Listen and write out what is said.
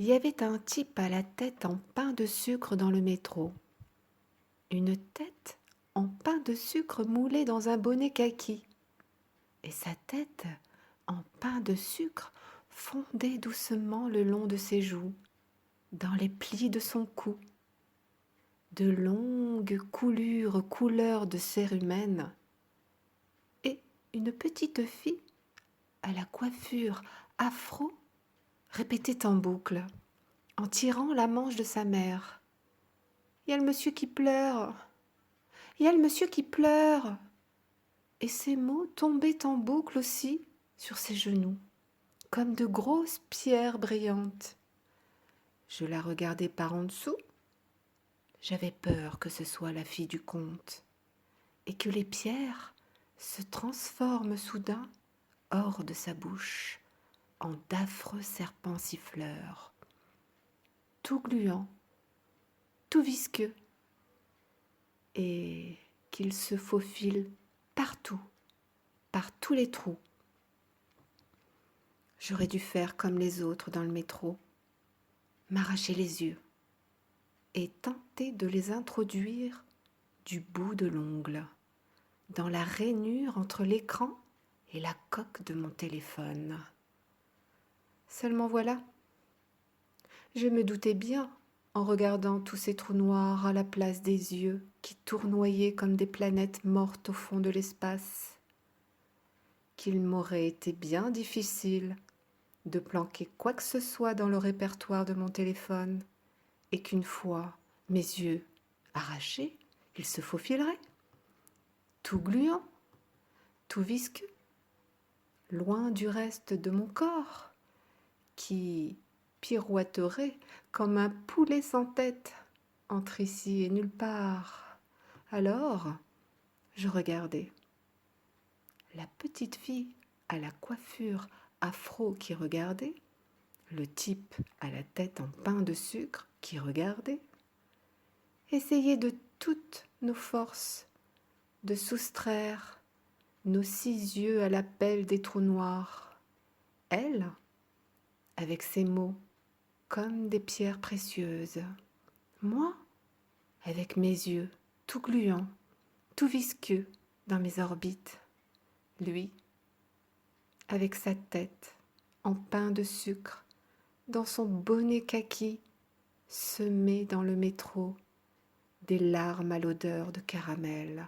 Il y avait un type à la tête en pain de sucre dans le métro. Une tête en pain de sucre moulée dans un bonnet kaki. Et sa tête en pain de sucre fondait doucement le long de ses joues, dans les plis de son cou. De longues coulures couleur de cérumen. Et une petite fille à la coiffure afro répétait en boucle, en tirant la manche de sa mère. Il y a le monsieur qui pleure. Il y a le monsieur qui pleure. Et ces mots tombaient en boucle aussi sur ses genoux, comme de grosses pierres brillantes. Je la regardais par en dessous. J'avais peur que ce soit la fille du comte et que les pierres se transforment soudain hors de sa bouche en d'affreux serpents siffleurs, tout gluants, tout visqueux, et qu'ils se faufilent partout, par tous les trous. J'aurais dû faire comme les autres dans le métro, m'arracher les yeux et tenter de les introduire du bout de l'ongle dans la rainure entre l'écran et la coque de mon téléphone. Seulement voilà, je me doutais bien, en regardant tous ces trous noirs à la place des yeux qui tournoyaient comme des planètes mortes au fond de l'espace, qu'il m'aurait été bien difficile de planquer quoi que ce soit dans le répertoire de mon téléphone, et qu'une fois mes yeux arrachés, ils se faufileraient, tout gluant, tout visqueux, loin du reste de mon corps, qui pirouetterait comme un poulet sans tête entre ici et nulle part. Alors, je regardais. La petite fille à la coiffure afro qui regardait, le type à la tête en pain de sucre qui regardait, essayer de toutes nos forces de soustraire nos 6 yeux à l'appel des trous noirs. Elle, avec ses mots comme des pierres précieuses. Moi, avec mes yeux tout gluants, tout visqueux dans mes orbites. Lui, avec sa tête en pain de sucre, dans son bonnet kaki, semé dans le métro des larmes à l'odeur de caramel.